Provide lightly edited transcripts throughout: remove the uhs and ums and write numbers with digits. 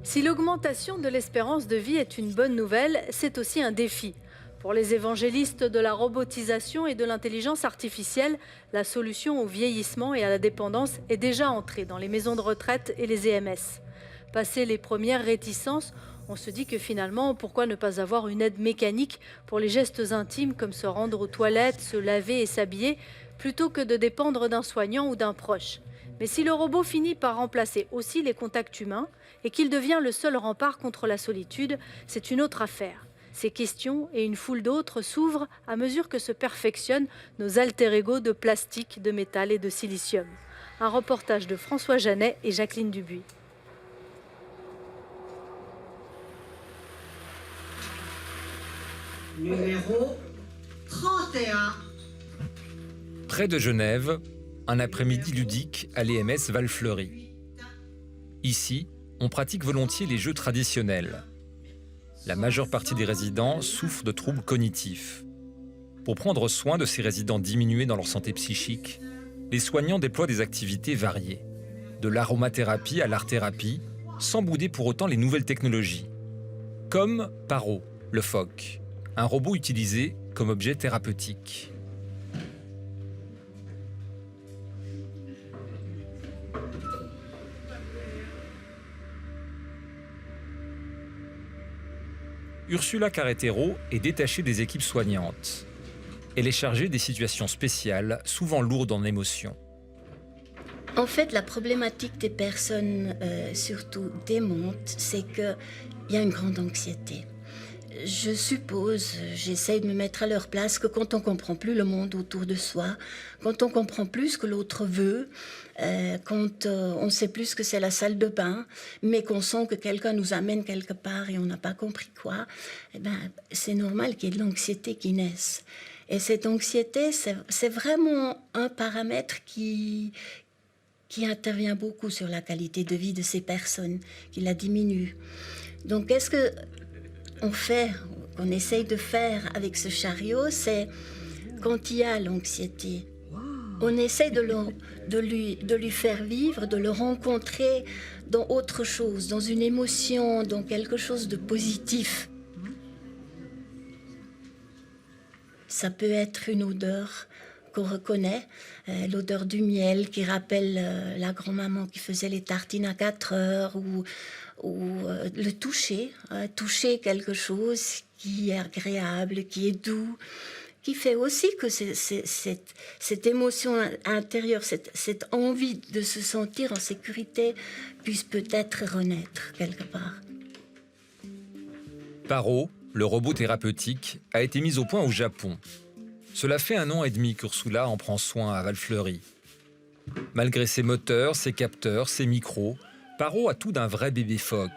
Si l'augmentation de l'espérance de vie est une bonne nouvelle, c'est aussi un défi. Pour les évangélistes de la robotisation et de l'intelligence artificielle, la solution au vieillissement et à la dépendance est déjà entrée dans les maisons de retraite et les EMS. Passé les premières réticences, on se dit que finalement, pourquoi ne pas avoir une aide mécanique pour les gestes intimes comme se rendre aux toilettes, se laver et s'habiller, plutôt que de dépendre d'un soignant ou d'un proche. Mais si le robot finit par remplacer aussi les contacts humains et qu'il devient le seul rempart contre la solitude, c'est une autre affaire. Ces questions et une foule d'autres s'ouvrent à mesure que se perfectionnent nos alter-ego de plastique, de métal et de silicium. Un reportage de François Janet et Jacqueline Dubuis. Numéro 31. Près de Genève, un après-midi ludique à l'EMS Val-Fleury. Ici, on pratique volontiers les jeux traditionnels. La majeure partie des résidents souffrent de troubles cognitifs. Pour prendre soin de ces résidents diminués dans leur santé psychique, les soignants déploient des activités variées. De l'aromathérapie à l'art-thérapie, sans bouder pour autant les nouvelles technologies. Comme Paro, le phoque, un robot utilisé comme objet thérapeutique. Ursula Carretero est détachée des équipes soignantes. Elle est chargée des situations spéciales, souvent lourdes en émotions. En fait, la problématique des personnes, surtout démentes, c'est qu'il y a une grande anxiété. Je suppose, j'essaye de me mettre à leur place, que quand on comprend plus le monde autour de soi, quand on comprend plus ce que l'autre veut, quand on sait plus ce que c'est la salle de bain, mais qu'on sent que quelqu'un nous amène quelque part et on n'a pas compris quoi, eh ben, c'est normal qu'il y ait de l'anxiété qui naisse. Et cette anxiété, c'est vraiment un paramètre qui intervient beaucoup sur la qualité de vie de ces personnes, qui la diminue. Donc, qu'est-ce que on fait, qu'on essaye de faire avec ce chariot, c'est quand il y a l'anxiété, on essaie de lui faire vivre, de le rencontrer dans autre chose, dans une émotion, dans quelque chose de positif. Ça peut être une odeur qu'on reconnaît, l'odeur du miel qui rappelle la grand-maman qui faisait les tartines à 4 heures, ou le toucher, toucher quelque chose qui est agréable, qui est doux, qui fait aussi que cette émotion intérieure, cette envie de se sentir en sécurité puisse peut-être renaître quelque part. Paro, le robot thérapeutique, a été mis au point au Japon. Cela fait 1 an et demi qu'Ursula en prend soin à Val-Fleury. Malgré ses moteurs, ses capteurs, ses micros, Paro a tout d'un vrai bébé phoque.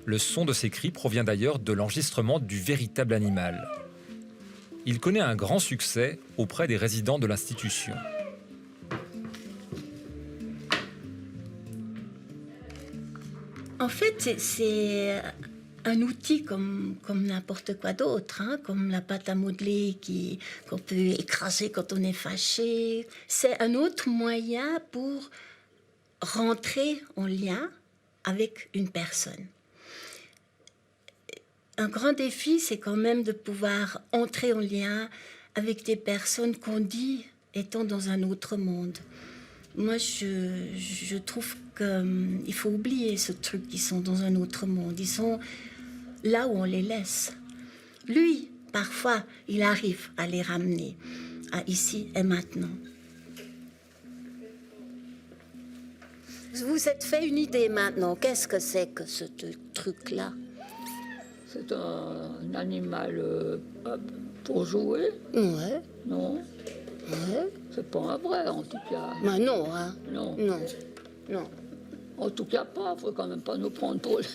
Le son de ses cris provient d'ailleurs de l'enregistrement du véritable animal. Il connaît un grand succès auprès des résidents de l'institution. En fait, c'est un outil comme n'importe quoi d'autre, hein, comme la pâte à modeler qu'on peut écraser quand on est fâché. C'est un autre moyen pour rentrer en lien avec une personne. Un grand défi, c'est quand même de pouvoir entrer en lien avec des personnes qu'on dit étant dans un autre monde. Moi, je trouve qu'il faut oublier ce truc qu'ils sont dans un autre monde. Ils sont là où on les laisse. Lui, parfois, il arrive à les ramener à ici et maintenant. Vous êtes fait une idée maintenant. Qu'est-ce que c'est que ce truc-là? C'est un animal pour jouer. Ouais. Non, Ouais. c'est pas un vrai en tout cas. Ben non, hein. Non, Non. en tout cas pas. Faut quand même pas nous prendre pour les...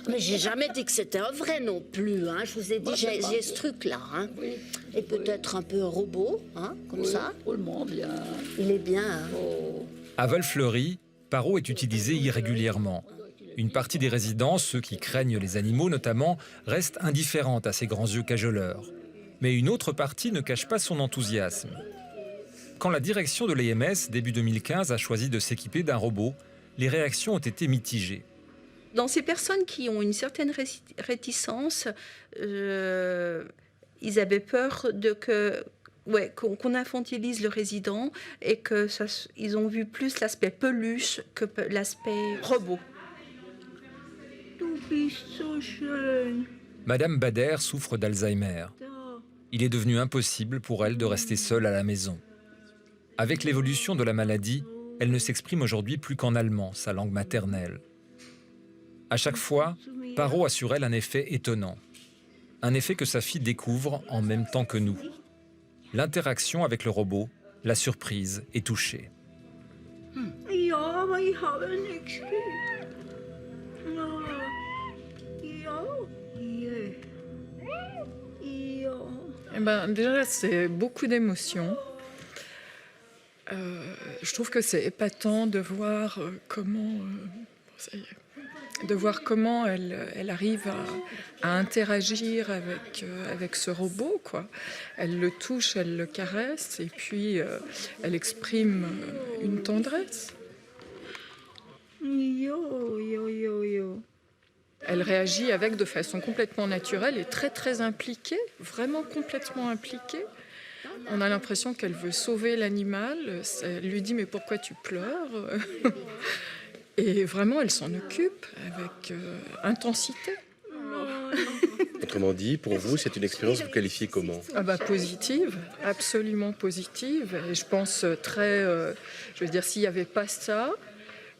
Mais j'ai jamais dit que c'était un vrai non plus, hein. Je vous ai dit, Moi, c'est pas j'ai ce vrai. truc-là, hein. Oui. Et peut-être un peu robot, hein, comme Oui, ça. drôlement bien. Il est bien, hein. Oh. À Val-Fleury, Paro est utilisé irrégulièrement. Une partie des résidents, ceux qui craignent les animaux notamment, restent indifférentes à ces grands yeux cajoleurs. Mais une autre partie ne cache pas son enthousiasme. Quand la direction de l'EMS, début 2015, a choisi de s'équiper d'un robot, les réactions ont été mitigées. Dans ces personnes qui ont une certaine réticence, ils avaient peur qu'on infantilise le résident et ils ont vu plus l'aspect peluche que l'aspect robot. Madame Bader souffre d'Alzheimer. Il est devenu impossible pour elle de rester seule à la maison. Avec l'évolution de la maladie, elle ne s'exprime aujourd'hui plus qu'en allemand, sa langue maternelle. À chaque fois, Paro a sur elle un effet étonnant. Un effet que sa fille découvre en même temps que nous. L'interaction avec le robot la surprise et touchée. Eh ben, déjà, c'est beaucoup d'émotions. Je trouve que c'est épatant de voir comment elle arrive à interagir avec ce robot, quoi. Elle le touche, elle le caresse, et puis elle exprime une tendresse. Elle réagit avec de façon complètement naturelle et très très impliquée, vraiment complètement impliquée. On a l'impression qu'elle veut sauver l'animal. Elle lui dit « mais pourquoi tu pleures ?» Et vraiment, elle s'en occupe avec intensité. Autrement dit, pour vous, c'est une expérience que vous qualifiez comment ? Positive, absolument positive. Et je pense je veux dire, s'il n'y avait pas ça,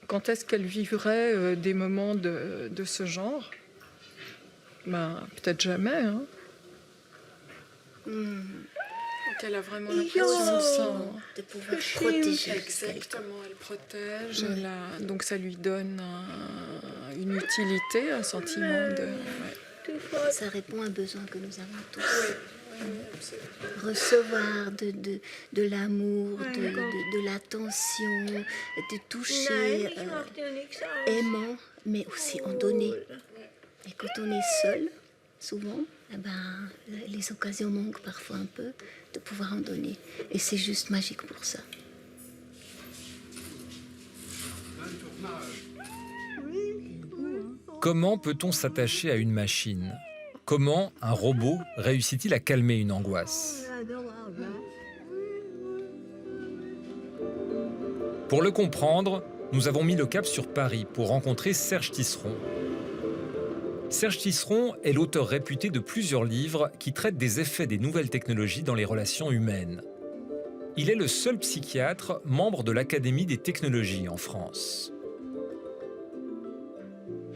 quand est-ce qu'elle vivrait des moments de ce genre ? Peut-être jamais. Hein. Donc elle a vraiment l'impression de ça. De pouvoir protéger. Exactement, elle protège. Donc ça lui donne une utilité, un sentiment de... Ouais. Ça répond à un besoin que nous avons tous. Recevoir de l'amour, de l'attention, de toucher, aimant, mais aussi en donner. Et quand on est seul, souvent, les occasions manquent parfois un peu de pouvoir en donner. Et c'est juste magique pour ça. Comment peut-on s'attacher à une machine ? Comment un robot réussit-il à calmer une angoisse ? Pour le comprendre, nous avons mis le cap sur Paris pour rencontrer Serge Tisseron. Serge Tisseron est l'auteur réputé de plusieurs livres qui traitent des effets des nouvelles technologies dans les relations humaines. Il est le seul psychiatre membre de l'Académie des technologies en France.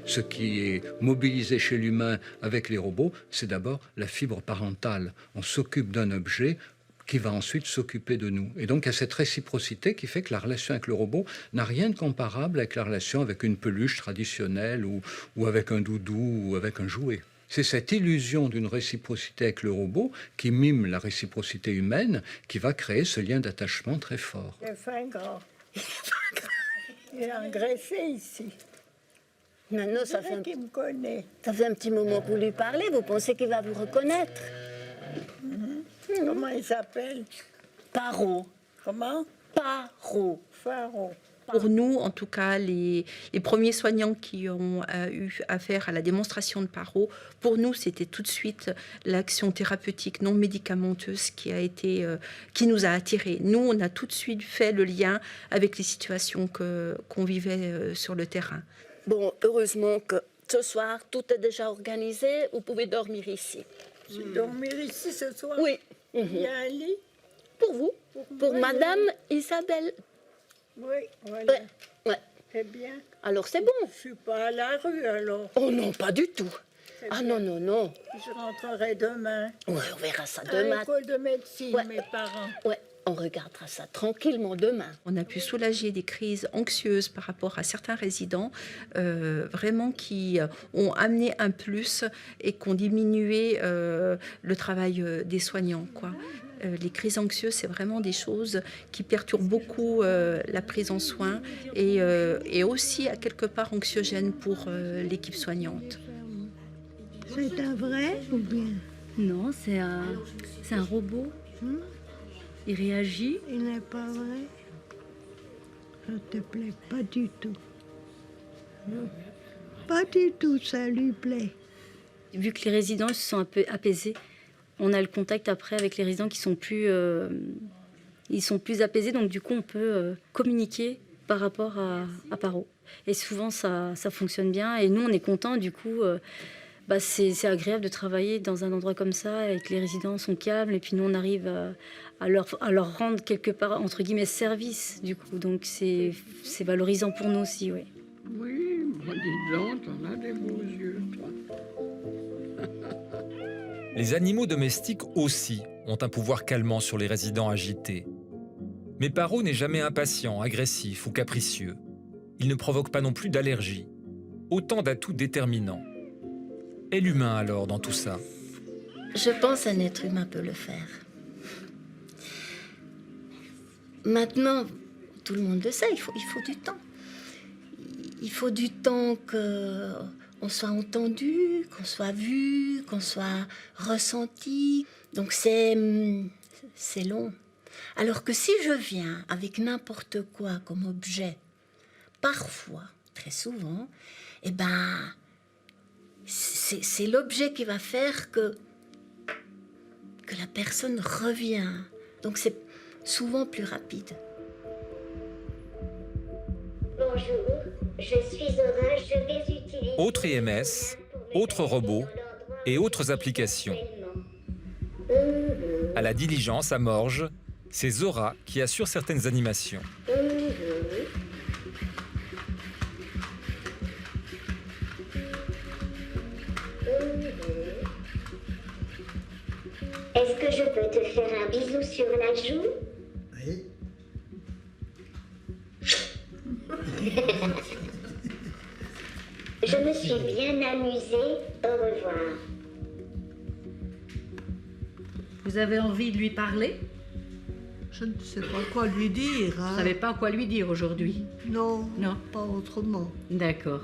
Ce qui est mobilisé chez l'humain avec les robots, c'est d'abord la fibre parentale. On s'occupe d'un objet qui va ensuite s'occuper de nous. Et donc, il y a cette réciprocité qui fait que la relation avec le robot n'a rien de comparable avec la relation avec une peluche traditionnelle ou avec un doudou ou avec un jouet. C'est cette illusion d'une réciprocité avec le robot qui mime la réciprocité humaine qui va créer ce lien d'attachement très fort. Il est fin gras. Il est engraissé ici. Maintenant, ça fait qu'il me connaît. Ça fait un petit moment que vous lui parlez, vous pensez qu'il va vous reconnaître. Comment il s'appelle? Paro. Comment? Paro. Faro. Pour nous, en tout cas, les premiers soignants qui ont eu affaire à la démonstration de Paro, pour nous, c'était tout de suite l'action thérapeutique non médicamenteuse qui nous a attirés. Nous, on a tout de suite fait le lien avec les situations qu'on vivait sur le terrain. Bon, heureusement que ce soir, tout est déjà organisé. Vous pouvez dormir ici. Je vais dormir ici ce soir? Oui. Il y a un lit? Pour vous. Pour Madame Isabelle. Oui, voilà. Ouais. C'est bien. Alors c'est bon. Je ne suis pas à la rue alors. Oh non, pas du tout. Ah bien. non. Je rentrerai demain. Ouais, on verra ça À demain. l'école de médecine, Ouais. mes parents. Ouais, on regardera ça tranquillement demain. On a pu soulager des crises anxieuses par rapport à certains résidents, vraiment qui ont amené un plus et qui ont diminué le travail des soignants, quoi. Les crises anxieuses, c'est vraiment des choses qui perturbent beaucoup la prise en soin et aussi à quelque part anxiogène pour l'équipe soignante. C'est un vrai ou bien? Non, c'est un robot. Il réagit. Il n'est pas vrai. Ça te plaît pas du tout. Pas du tout, ça lui plaît. Vu que les résidents se sont un peu apaisés, on a le contact après avec les résidents qui sont plus, ils sont plus apaisés, donc du coup on peut communiquer par rapport à Paro. Et souvent ça fonctionne bien et nous on est contents, du coup c'est agréable de travailler dans un endroit comme ça et que les résidents sont calmes et puis nous on arrive à leur rendre quelque part entre guillemets service du coup, donc c'est valorisant pour nous aussi, oui. Oui, dis donc, on a des beaux yeux, toi. Les animaux domestiques aussi ont un pouvoir calmant sur les résidents agités. Mais Paro n'est jamais impatient, agressif ou capricieux. Il ne provoque pas non plus d'allergie. Autant d'atouts déterminants. Et l'humain alors dans tout ça? Je pense qu'un être humain peut le faire. Maintenant, tout le monde le sait, il faut du temps. Il faut du temps qu'on soit entendu, qu'on soit vu, qu'on soit ressenti. Donc c'est long. Alors que si je viens avec n'importe quoi comme objet, parfois, très souvent, eh ben, c'est l'objet qui va faire que la personne revient. Donc c'est souvent plus rapide. Bonjour, je suis Zora, je vais utiliser... Autre IMS, autres robots et autres applications. À la diligence, à Morges, c'est Zora qui assure certaines animations. Est-ce que je peux te faire un bisou sur la joue? Oui. Je me suis bien amusée. Au revoir. Vous avez envie de lui parler? Je ne sais pas quoi lui dire. Vous ne savez pas quoi lui dire aujourd'hui? Non, non, pas autrement. D'accord.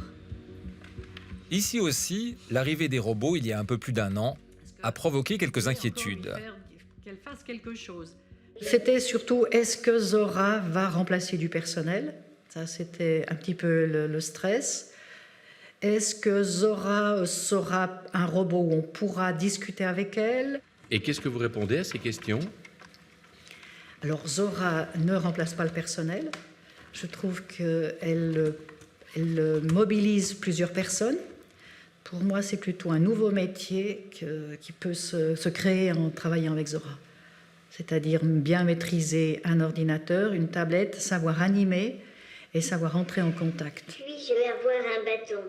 Ici aussi, l'arrivée des robots, il y a un peu plus d'1 an, a provoqué quelques inquiétudes. Qu'elle fasse quelque chose. C'était surtout, est-ce que Zora va remplacer du personnel? Ça, c'était un petit peu le stress. Est-ce que Zora sera un robot où on pourra discuter avec elle? Et qu'est-ce que vous répondez à ces questions? Alors, Zora ne remplace pas le personnel. Je trouve qu'elle mobilise plusieurs personnes. Pour moi, c'est plutôt un nouveau métier qui peut se créer en travaillant avec Zora. C'est-à-dire bien maîtriser un ordinateur, une tablette, savoir animer et savoir entrer en contact. Puis je vais avoir un bâton.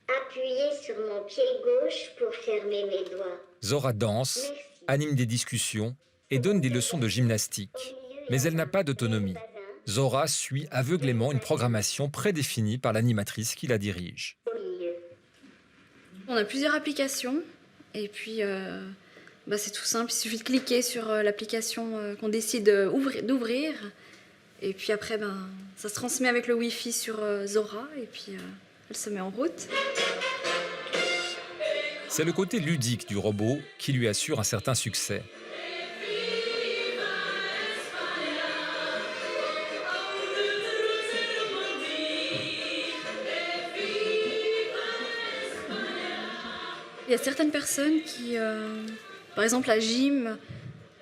Appuyez sur mon pied gauche pour fermer mes doigts. Zora danse, anime des discussions et donne des leçons de gymnastique. Mais elle n'a pas d'autonomie. Zora suit aveuglément une programmation prédéfinie par l'animatrice qui la dirige. On a plusieurs applications et puis c'est tout simple, il suffit de cliquer sur l'application qu'on décide d'ouvrir et puis après ça se transmet avec le Wi-Fi sur Zora et puis elle se met en route. C'est le côté ludique du robot qui lui assure un certain succès. Il y a certaines personnes qui, par exemple la gym,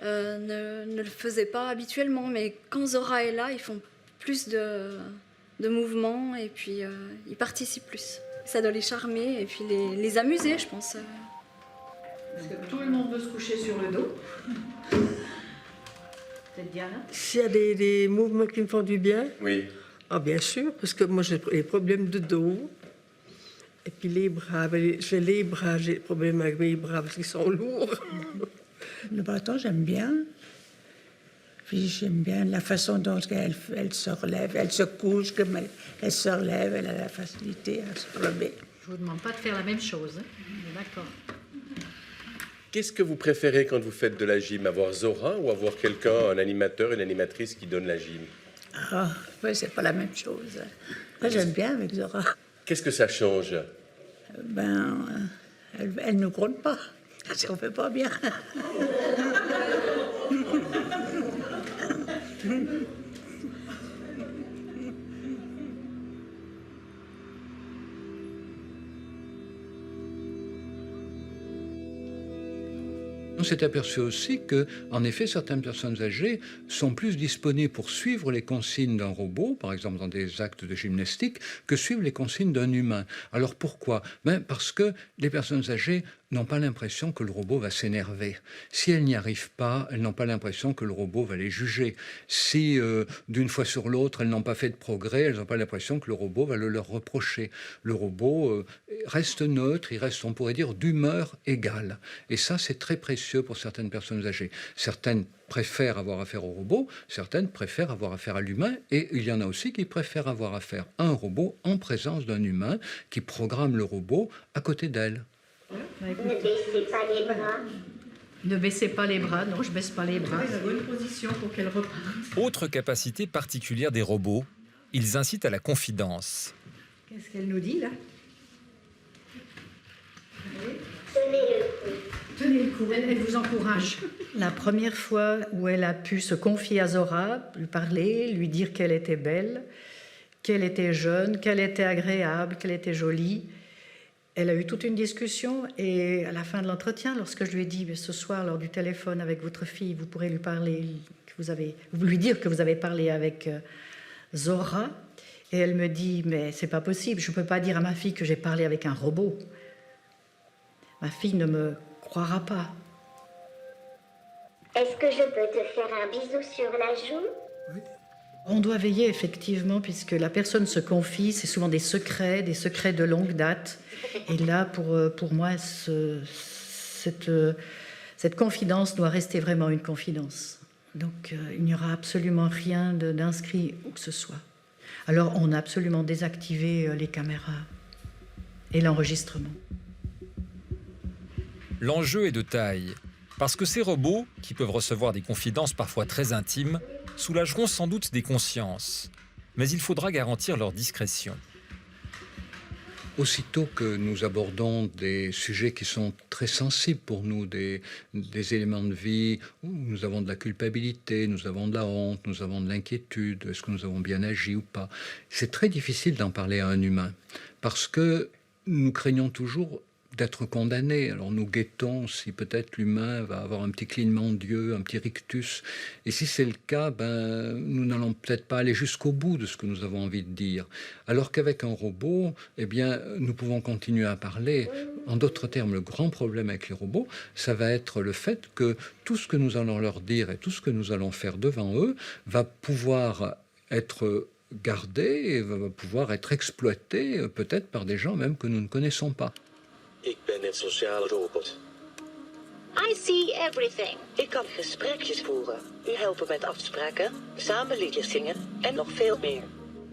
ne le faisaient pas habituellement, mais quand Zora est là, ils font plus de mouvements et puis ils participent plus. Ça doit les charmer et puis les amuser, je pense. Est-ce que tout le monde veut se coucher sur le dos? Peut-être Diana? S'il y a des mouvements qui me font du bien? Oui. Ah, bien sûr, parce que moi j'ai des problèmes de dos. Et puis les bras, j'ai des problèmes avec mes bras parce qu'ils sont lourds. Le bâton, j'aime bien. Puis j'aime bien la façon dont elle se relève, elle se couche, comme elle se relève, elle a la facilité à se relever. Je ne vous demande pas de faire la même chose, hein? D'accord. Qu'est-ce que vous préférez quand vous faites de la gym? Avoir Zora ou avoir quelqu'un, un animateur, une animatrice qui donne la gym? Ah, ouais, c'est pas la même chose. Moi, j'aime bien avec Zora. Qu'est-ce que ça change? Elle ne gronde pas. Si on fait pas bien. On s'est aperçu aussi que, en effet, certaines personnes âgées sont plus disponibles pour suivre les consignes d'un robot, par exemple dans des actes de gymnastique, que suivre les consignes d'un humain. Alors pourquoi? Parce que les personnes âgées n'ont pas l'impression que le robot va s'énerver. Si elles n'y arrivent pas, elles n'ont pas l'impression que le robot va les juger. Si, d'une fois sur l'autre, elles n'ont pas fait de progrès, elles n'ont pas l'impression que le robot va le leur reprocher. Le robot reste neutre, il reste, on pourrait dire, d'humeur égale. Et ça, c'est très précieux pour certaines personnes âgées. Certaines préfèrent avoir affaire au robot, certaines préfèrent avoir affaire à l'humain, et il y en a aussi qui préfèrent avoir affaire à un robot en présence d'un humain qui programme le robot à côté d'elle. Ne baissez pas les bras. Ne baissez pas les bras, non, je baisse pas les bras. La bonne position pour qu'elle reparte. Autre capacité particulière des robots, ils incitent à la confidence. Qu'est-ce qu'elle nous dit là? Tenez le coup, elle vous encourage. La première fois où elle a pu se confier à Zora, lui parler, lui dire qu'elle était belle, qu'elle était jeune, qu'elle était agréable, qu'elle était jolie, elle a eu toute une discussion et à la fin de l'entretien, lorsque je lui ai dit ce soir lors du téléphone avec votre fille, vous pourrez lui parler, lui dire que vous avez parlé avec Zora, et elle me dit mais c'est pas possible, je peux pas dire à ma fille que j'ai parlé avec un robot. Ma fille ne me croira pas. Est-ce que je peux te faire un bisou sur la joue? Oui. On doit veiller effectivement, puisque la personne se confie, c'est souvent des secrets de longue date. Et là, pour moi, cette confidence doit rester vraiment une confidence. Donc, il n'y aura absolument rien d'inscrit où que ce soit. Alors, on a absolument désactivé les caméras et l'enregistrement. L'enjeu est de taille, parce que ces robots, qui peuvent recevoir des confidences parfois très intimes, soulageront sans doute des consciences. Mais il faudra garantir leur discrétion. Aussitôt que nous abordons des sujets qui sont très sensibles pour nous, des éléments de vie où nous avons de la culpabilité, nous avons de la honte, nous avons de l'inquiétude, est-ce que nous avons bien agi ou pas, c'est très difficile d'en parler à un humain, parce que nous craignons toujours d'être condamné. Alors nous guettons si peut-être l'humain va avoir un petit clignement d'yeux, un petit rictus. Et si c'est le cas, nous n'allons peut-être pas aller jusqu'au bout de ce que nous avons envie de dire. Alors qu'avec un robot, eh bien, nous pouvons continuer à parler. En d'autres termes, le grand problème avec les robots, ça va être le fait que tout ce que nous allons leur dire et tout ce que nous allons faire devant eux va pouvoir être gardé et va pouvoir être exploité peut-être par des gens même que nous ne connaissons pas. Ik ben een sociale robot. I see everything. Ik kan gesprekjes voeren, u helpen met afspraken, samen liedjes zingen en nog veel meer.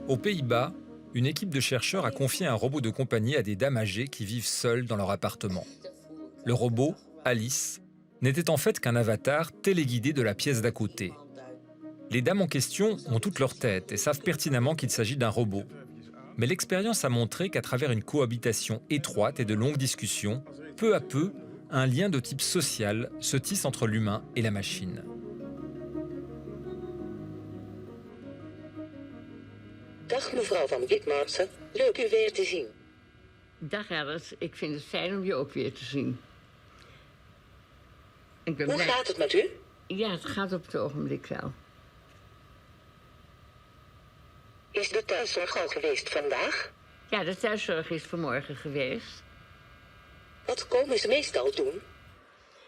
Aux Pays-Bas, une équipe de chercheurs a confié un robot de compagnie à des dames âgées qui vivent seules dans leur appartement. Le robot, Alice, n'était en fait qu'un avatar téléguidé de la pièce d'à côté. Les dames en question ont toute leur tête et savent pertinemment qu'il s'agit d'un robot. Mais l'expérience a montré qu'à travers une cohabitation étroite et de longues discussions, peu à peu, un lien de type social se tisse entre l'humain et la machine. Dag mevrouw van Witmaarsen, leuk u weer te zien. Dag Alice, ik vind het fijn om je ook weer te zien. Hoe gaat het met u? Ja, het gaat op het ogenblik wel. Is de thuiszorg al geweest vandaag? Ja, de thuiszorg is vanmorgen geweest. Wat komen ze meestal doen?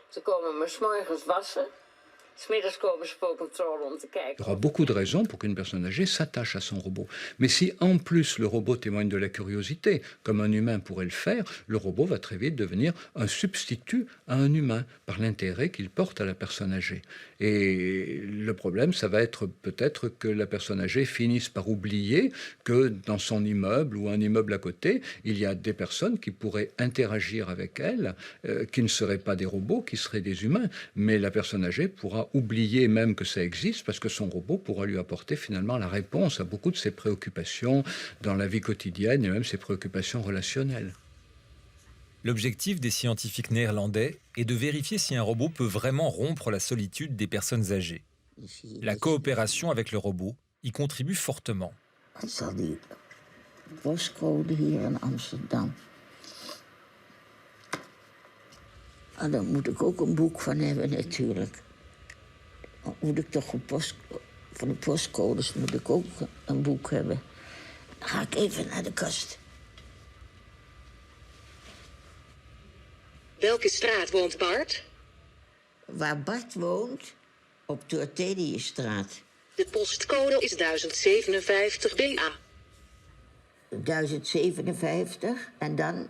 Ze komen me 's morgens wassen. 'S middags komen ze voor contrôle om te kijken. Il y aura beaucoup de raisons pour qu'une personne âgée s'attache à son robot. Mais si en plus le robot témoigne de la curiosité, comme un humain pourrait le faire, le robot va très vite devenir un substitut à un humain par l'intérêt qu'il porte à la personne âgée. Et le problème, ça va être peut-être que la personne âgée finisse par oublier que dans son immeuble ou un immeuble à côté, il y a des personnes qui pourraient interagir avec elle, qui ne seraient pas des robots, qui seraient des humains. Mais la personne âgée pourra oublier même que ça existe parce que son robot pourra lui apporter finalement la réponse à beaucoup de ses préoccupations dans la vie quotidienne et même ses préoccupations relationnelles. L'objectif des scientifiques néerlandais est de vérifier si un robot peut vraiment rompre la solitude des personnes âgées. La coopération avec le robot y contribue fortement. Wat zal die postcode hier in Amsterdam? En daar moet ik ook een boek van hebben natuurlijk. Moet ik toch van de postcodes moet ik ook een boek hebben. Dan ga ik even naar de kast. Welke straat woont Bart? Waar Bart woont, op Torteliusstraat. De postcode is 1057 BA. 1057 en dan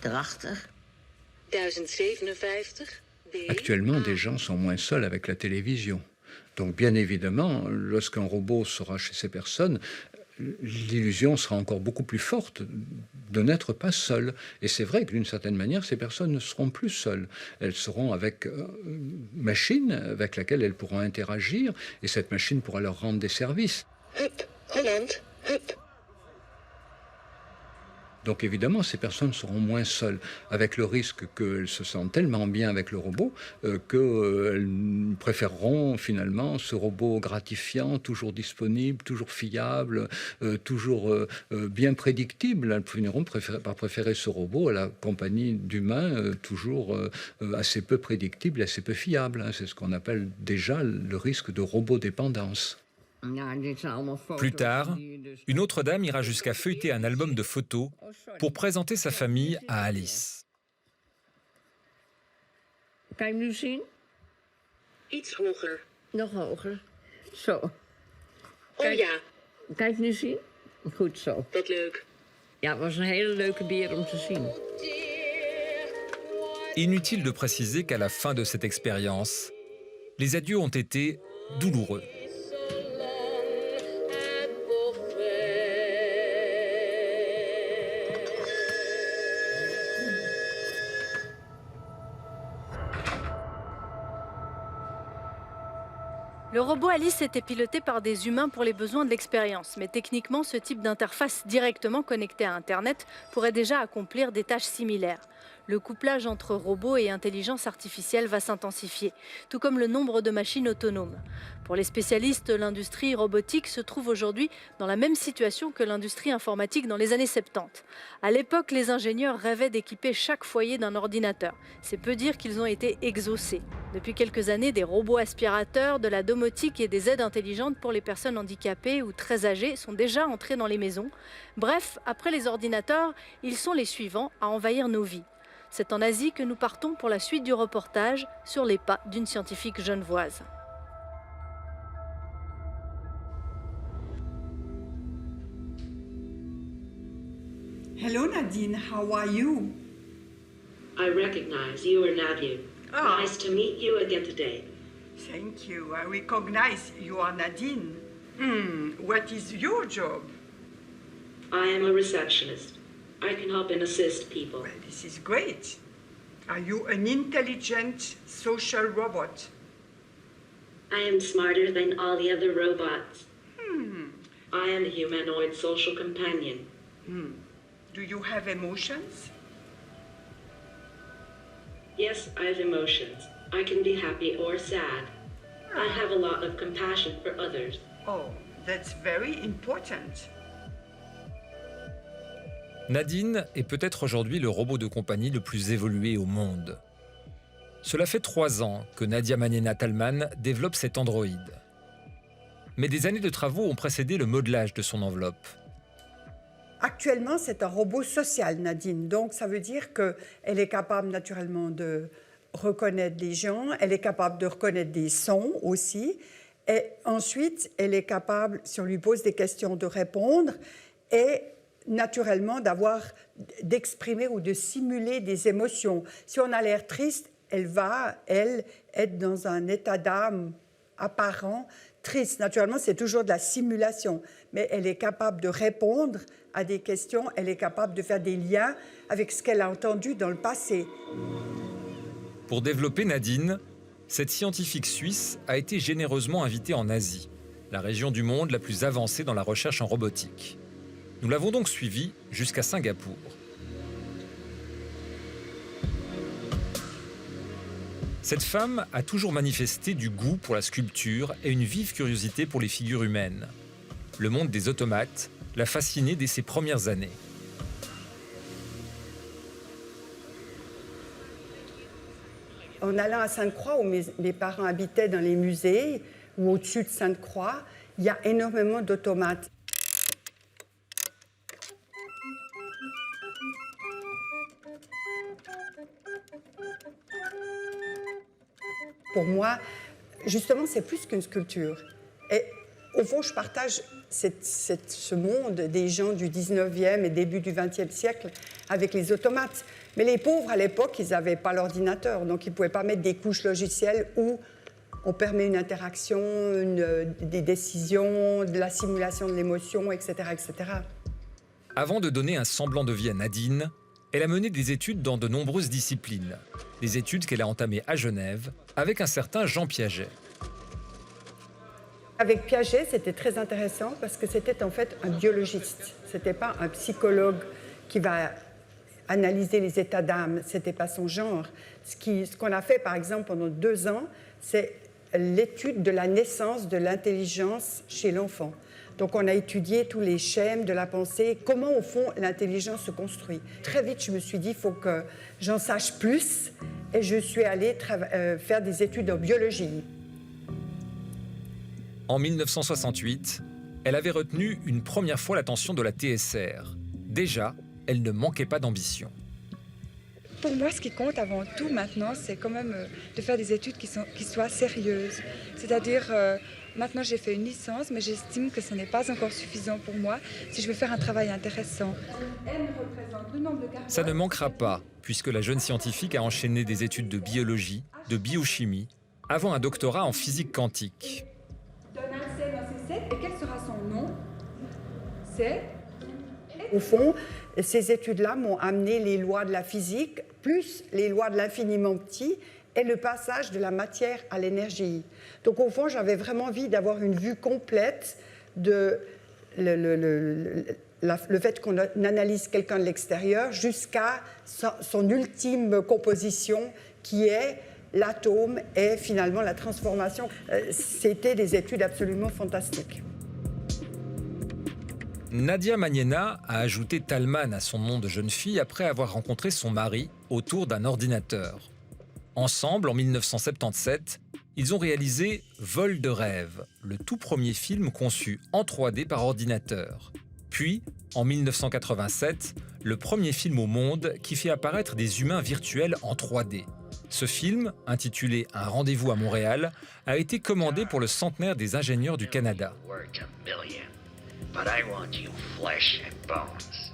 erachter. 1057 BA. Actuellement, des gens sont moins seuls avec la télévision. Donc bien évidemment, lorsqu'un robot sera chez ces personnes, l'illusion sera encore beaucoup plus forte de n'être pas seul. Et c'est vrai que d'une certaine manière, ces personnes ne seront plus seules. Elles seront avec une machine avec laquelle elles pourront interagir, et cette machine pourra leur rendre des services. Hup, Holland, hup. Donc évidemment, ces personnes seront moins seules, avec le risque qu'elles se sentent tellement bien avec le robot qu'elles préféreront finalement ce robot gratifiant, toujours disponible, toujours fiable, toujours bien prédictible. Elles finiront par préférer ce robot à la compagnie d'humains toujours assez peu prédictible, assez peu fiable. C'est ce qu'on appelle déjà le risque de robodépendance. Plus tard, une autre dame ira jusqu'à feuilleter un album de photos pour présenter sa famille à Alice. Kan je hem nu zien? Iets hoger. Nog hoger. Zo. Oh ja. Kan je het nu zien? Goed zo. Wat leuk. Ja, het was een hele leuke beer om te zien. Inutile de préciser qu'à la fin de cette expérience, les adieux ont été douloureux. Le robot Alice était piloté par des humains pour les besoins de l'expérience, mais techniquement, ce type d'interface directement connectée à Internet pourrait déjà accomplir des tâches similaires. Le couplage entre robots et intelligence artificielle va s'intensifier, tout comme le nombre de machines autonomes. Pour les spécialistes, l'industrie robotique se trouve aujourd'hui dans la même situation que l'industrie informatique dans les années 70. À l'époque, les ingénieurs rêvaient d'équiper chaque foyer d'un ordinateur. C'est peu dire qu'ils ont été exaucés. Depuis quelques années, des robots aspirateurs, de la domotique et des aides intelligentes pour les personnes handicapées ou très âgées sont déjà entrés dans les maisons. Bref, après les ordinateurs, ils sont les suivants à envahir nos vies. C'est en Asie que nous partons pour la suite du reportage sur les pas d'une scientifique genevoise. Hello Nadine, how are you? I recognize you are Nadine. Ah. Nice to meet you again today. Thank you. I recognize you are Nadine. What is your job? I am a receptionist. I can help and assist people. Well, this is great. Are you an intelligent social robot? I am smarter than all the other robots. I am a humanoid social companion. Do you have emotions? Yes, I have emotions. I can be happy or sad. I have a lot of compassion for others. Oh, that's very important. Nadine est peut-être aujourd'hui le robot de compagnie le plus évolué au monde. Cela fait 3 ans que Nadia Manena-Thalmann développe cet androïde. Mais des années de travaux ont précédé le modelage de son enveloppe. Actuellement, c'est un robot social, Nadine. Donc, ça veut dire qu'elle est capable naturellement de reconnaître les gens, elle est capable de reconnaître des sons aussi. Et ensuite, elle est capable, si on lui pose des questions, de répondre et naturellement d'exprimer ou de simuler des émotions. Si on a l'air triste, elle va, être dans un état d'âme apparent triste. Naturellement, c'est toujours de la simulation, mais elle est capable de répondre à des questions, elle est capable de faire des liens avec ce qu'elle a entendu dans le passé. Pour développer Nadine, cette scientifique suisse a été généreusement invitée en Asie, la région du monde la plus avancée dans la recherche en robotique. Nous l'avons donc suivie jusqu'à Singapour. Cette femme a toujours manifesté du goût pour la sculpture et une vive curiosité pour les figures humaines. Le monde des automates l'a fascinée dès ses premières années. en allant à Sainte-Croix, où mes parents habitaient dans les musées, ou au-dessus de Sainte-Croix, il y a énormément d'automates. Pour moi, justement, c'est plus qu'une sculpture. Et au fond, je partage ce monde des gens du 19e et début du 20e siècle avec les automates. Mais les pauvres, à l'époque, ils n'avaient pas l'ordinateur, donc ils ne pouvaient pas mettre des couches logicielles où on permet une interaction, des décisions, de la simulation de l'émotion, etc., etc. Avant de donner un semblant de vie à Nadine, elle a mené des études dans de nombreuses disciplines. Des études qu'elle a entamées à Genève avec un certain Jean Piaget. Avec Piaget, c'était très intéressant parce que c'était en fait un biologiste. Ce n'était pas un psychologue qui va analyser les états d'âme, ce n'était pas son genre. Ce qu'on a fait, par exemple, pendant 2 ans, c'est l'étude de la naissance de l'intelligence chez l'enfant. Donc on a étudié tous les schèmes de la pensée, comment au fond l'intelligence se construit. Très vite, je me suis dit, il faut que j'en sache plus, et je suis allée faire des études en biologie. En 1968, elle avait retenu une première fois l'attention de la TSR. Déjà, elle ne manquait pas d'ambition. Pour moi, ce qui compte avant tout maintenant, c'est quand même de faire des études qui soient sérieuses. C'est-à-dire, maintenant j'ai fait une licence, mais j'estime que ce n'est pas encore suffisant pour moi si je veux faire un travail intéressant. Ça ne manquera pas, puisque la jeune scientifique a enchaîné des études de biologie, de biochimie, avant un doctorat en physique quantique. Donne un C dans C7, et quel sera son nom? C'est... Au fond, ces études-là m'ont amené les lois de la physique, plus les lois de l'infiniment petit et le passage de la matière à l'énergie. Donc au fond, j'avais vraiment envie d'avoir une vue complète de le fait qu'on analyse quelqu'un de l'extérieur jusqu'à son ultime composition qui est l'atome et finalement la transformation. C'était des études absolument fantastiques. Nadia Magnena a ajouté Thalmann à son nom de jeune fille après avoir rencontré son mari autour d'un ordinateur. Ensemble, en 1977, ils ont réalisé Vol de rêve, le tout premier film conçu en 3D par ordinateur. Puis, en 1987, le premier film au monde qui fait apparaître des humains virtuels en 3D. Ce film, intitulé Un rendez-vous à Montréal, a été commandé pour le centenaire des ingénieurs du Canada. But I want you flesh and bones.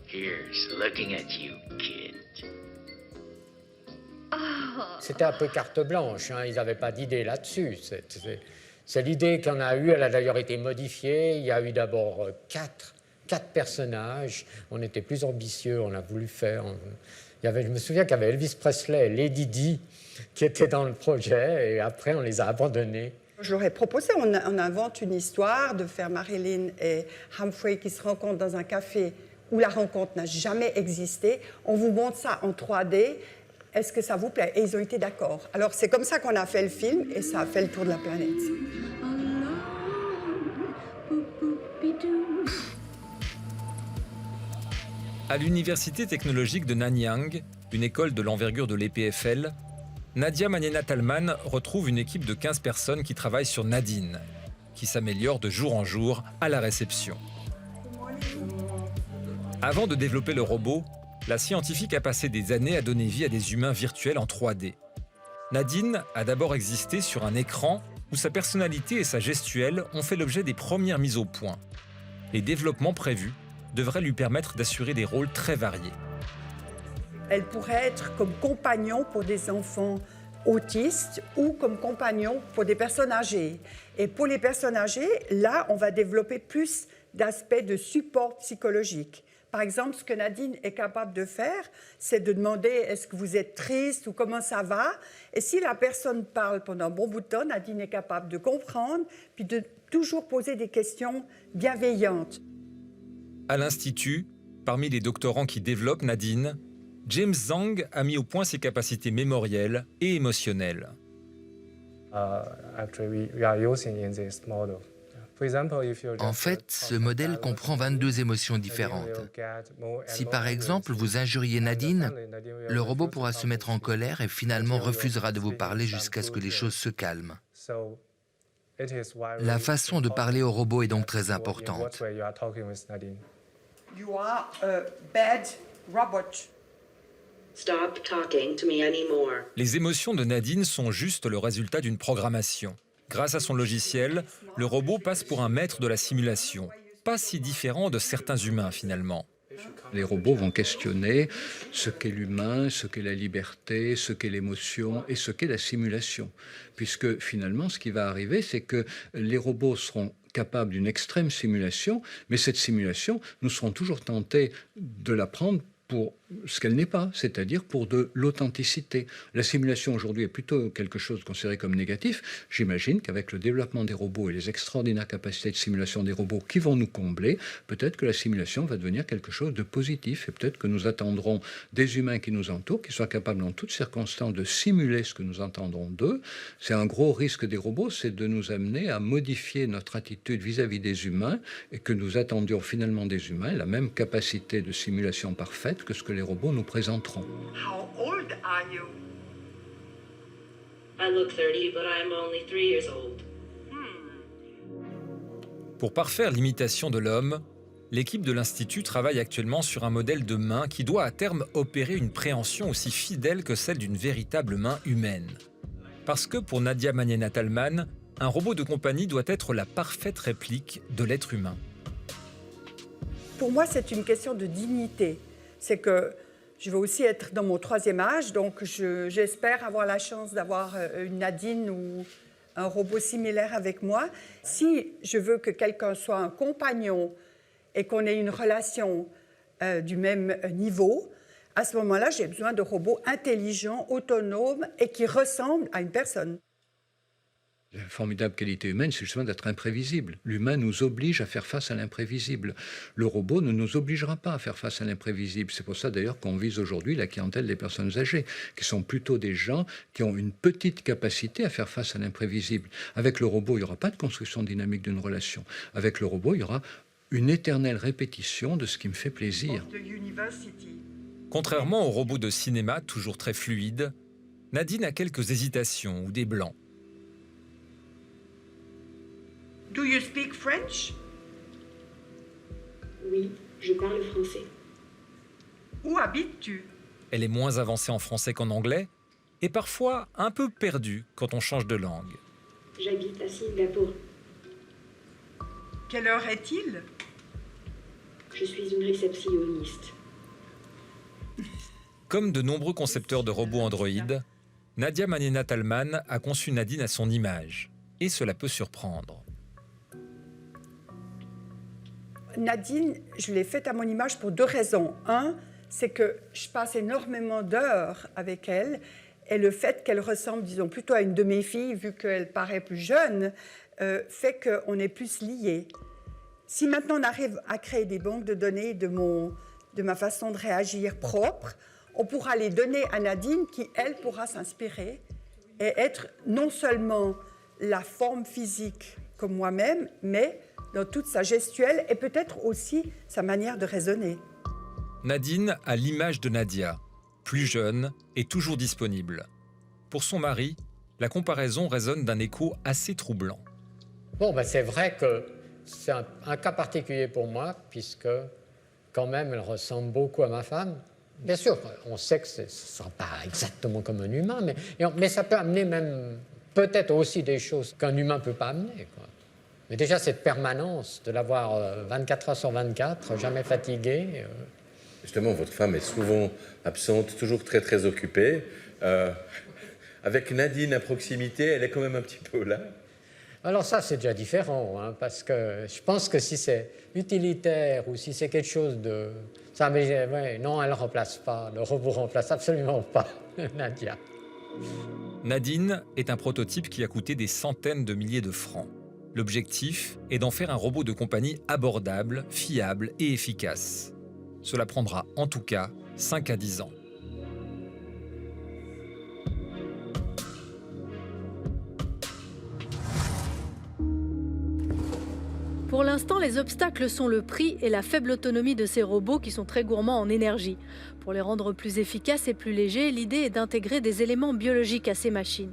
Here's looking at you, kid. C'était un peu carte blanche, hein. Ils n'avaient pas d'idée là-dessus. C'est l'idée qu'on a eue, elle a d'ailleurs été modifiée. Il y a eu d'abord quatre personnages. On était plus ambitieux, on a voulu faire. Je me souviens qu'il y avait Elvis Presley et Lady Di qui étaient dans le projet, et après on les a abandonnés. Je leur ai proposé, on invente une histoire de faire Marilyn et Humphrey qui se rencontrent dans un café où la rencontre n'a jamais existé. On vous montre ça en 3D, est-ce que ça vous plaît? Et ils ont été d'accord. Alors c'est comme ça qu'on a fait le film, et ça a fait le tour de la planète. À l'Université technologique de Nanyang, une école de l'envergure de l'EPFL, Nadia Magnena Thalmann retrouve une équipe de 15 personnes qui travaillent sur Nadine, qui s'améliore de jour en jour à la réception. Avant de développer le robot, la scientifique a passé des années à donner vie à des humains virtuels en 3D. Nadine a d'abord existé sur un écran où sa personnalité et sa gestuelle ont fait l'objet des premières mises au point. Les développements prévus devraient lui permettre d'assurer des rôles très variés. Elle pourrait être comme compagnon pour des enfants autistes ou comme compagnon pour des personnes âgées. Et pour les personnes âgées, là, on va développer plus d'aspects de support psychologique. Par exemple, ce que Nadine est capable de faire, c'est de demander « est-ce que vous êtes triste » ou « comment ça va ?» Et si la personne parle pendant un bon bout de temps, Nadine est capable de comprendre puis de toujours poser des questions bienveillantes. À l'Institut, parmi les doctorants qui développent Nadine, James Zhang a mis au point ses capacités mémorielles et émotionnelles. Actually, we are using in this model En fait, ce modèle comprend 22 émotions différentes. Si par exemple vous injuriez Nadine, le robot pourra se mettre en colère et finalement refusera de vous parler jusqu'à ce que les choses se calment. La façon de parler au robot est donc très importante. You are a bad robot. Stop talking to me anymore. Les émotions de Nadine sont juste le résultat d'une programmation. Grâce à son logiciel, le robot passe pour un maître de la simulation. Pas si différent de certains humains finalement. Les robots vont questionner ce qu'est l'humain, ce qu'est la liberté, ce qu'est l'émotion et ce qu'est la simulation. Puisque finalement, ce qui va arriver, c'est que les robots seront capables d'une extrême simulation, mais cette simulation, nous serons toujours tentés de la prendre pour ce qu'elle n'est pas, c'est-à-dire pour de l'authenticité. La simulation aujourd'hui est plutôt quelque chose considéré comme négatif. J'imagine qu'avec le développement des robots et les extraordinaires capacités de simulation des robots qui vont nous combler, peut-être que la simulation va devenir quelque chose de positif et peut-être que nous attendrons des humains qui nous entourent, qui soient capables en toutes circonstances de simuler ce que nous entendrons d'eux. C'est un gros risque des robots, c'est de nous amener à modifier notre attitude vis-à-vis des humains et que nous attendions finalement des humains la même capacité de simulation parfaite que ce que les robots nous présenteront. How old are you? I look 30, but I'm only 3 years old. Pour parfaire l'imitation de l'homme, l'équipe de l'Institut travaille actuellement sur un modèle de main qui doit à terme opérer une préhension aussi fidèle que celle d'une véritable main humaine. Parce que pour Nadia Maniena-Tallmann, un robot de compagnie doit être la parfaite réplique de l'être humain. Pour moi, c'est une question de dignité. C'est que je vais aussi être dans mon 3e âge, donc j'espère avoir la chance d'avoir une Nadine ou un robot similaire avec moi. Si je veux que quelqu'un soit un compagnon et qu'on ait une relation du même niveau, à ce moment-là, j'ai besoin de robots intelligents, autonomes et qui ressemblent à une personne. La formidable qualité humaine, c'est justement d'être imprévisible. L'humain nous oblige à faire face à l'imprévisible. Le robot ne nous obligera pas à faire face à l'imprévisible. C'est pour ça d'ailleurs qu'on vise aujourd'hui la clientèle des personnes âgées, qui sont plutôt des gens qui ont une petite capacité à faire face à l'imprévisible. Avec le robot, il n'y aura pas de construction dynamique d'une relation. Avec le robot, il y aura une éternelle répétition de ce qui me fait plaisir. Contrairement aux robots de cinéma, toujours très fluides, Nadine a quelques hésitations ou des blancs. Do you speak French? Oui, je parle français. Où habites-tu? Elle est moins avancée en français qu'en anglais et parfois un peu perdue quand on change de langue. J'habite à Singapour. Quelle heure est-il? Je suis une réceptionniste. Comme de nombreux concepteurs de robots Android, Nadia Maniena-Tallmann a conçu Nadine à son image. Et cela peut surprendre. Nadine, je l'ai faite à mon image pour 2 raisons. Un, c'est que je passe énormément d'heures avec elle et le fait qu'elle ressemble, disons, plutôt à une de mes filles, vu qu'elle paraît plus jeune, fait qu'on est plus liés. Si maintenant on arrive à créer des banques de données de ma façon de réagir propre, on pourra les donner à Nadine qui, elle, pourra s'inspirer et être non seulement la forme physique comme moi-même, mais dans toute sa gestuelle et peut-être aussi sa manière de raisonner. Nadine a l'image de Nadia, plus jeune et toujours disponible. Pour son mari, la comparaison résonne d'un écho assez troublant. Bon, c'est vrai que c'est un cas particulier pour moi, puisque quand même elle ressemble beaucoup à ma femme. Bien sûr, on sait que ce ne sera pas exactement comme un humain, mais ça peut amener même peut-être aussi des choses qu'un humain ne peut pas amener, quoi. Mais déjà, cette permanence, de l'avoir 24 heures sur 24, jamais fatiguée. Justement, votre femme est souvent absente, toujours très, très occupée. Avec Nadine à proximité, elle est quand même un petit peu là. Alors ça, c'est déjà différent, hein, parce que je pense que si c'est utilitaire ou si c'est quelque chose de... Ça, mais, ouais, non, elle ne remplace pas. Le robot ne remplace absolument pas Nadia. Nadine est un prototype qui a coûté des centaines de milliers de francs. L'objectif est d'en faire un robot de compagnie abordable, fiable et efficace. Cela prendra en tout cas 5 à 10 ans. Pour l'instant, les obstacles sont le prix et la faible autonomie de ces robots qui sont très gourmands en énergie. Pour les rendre plus efficaces et plus légers, l'idée est d'intégrer des éléments biologiques à ces machines.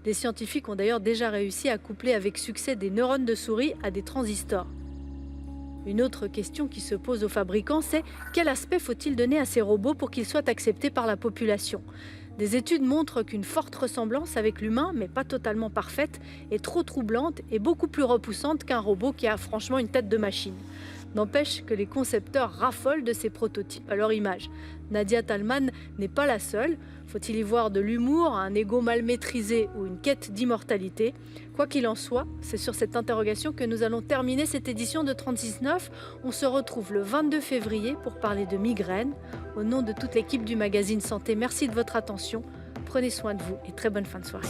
Des scientifiques ont d'ailleurs déjà réussi à coupler avec succès des neurones de souris à des transistors. Une autre question qui se pose aux fabricants, c'est quel aspect faut-il donner à ces robots pour qu'ils soient acceptés par la population ? Des études montrent qu'une forte ressemblance avec l'humain, mais pas totalement parfaite, est trop troublante et beaucoup plus repoussante qu'un robot qui a franchement une tête de machine. N'empêche que les concepteurs raffolent de ces prototypes à leur image. Nadia Talman n'est pas la seule. Faut-il y voir de l'humour, un ego mal maîtrisé ou une quête d'immortalité ? Quoi qu'il en soit, c'est sur cette interrogation que nous allons terminer cette édition de 36.9. On se retrouve le 22 février pour parler de migraine. Au nom de toute l'équipe du magazine Santé, merci de votre attention. Prenez soin de vous et très bonne fin de soirée.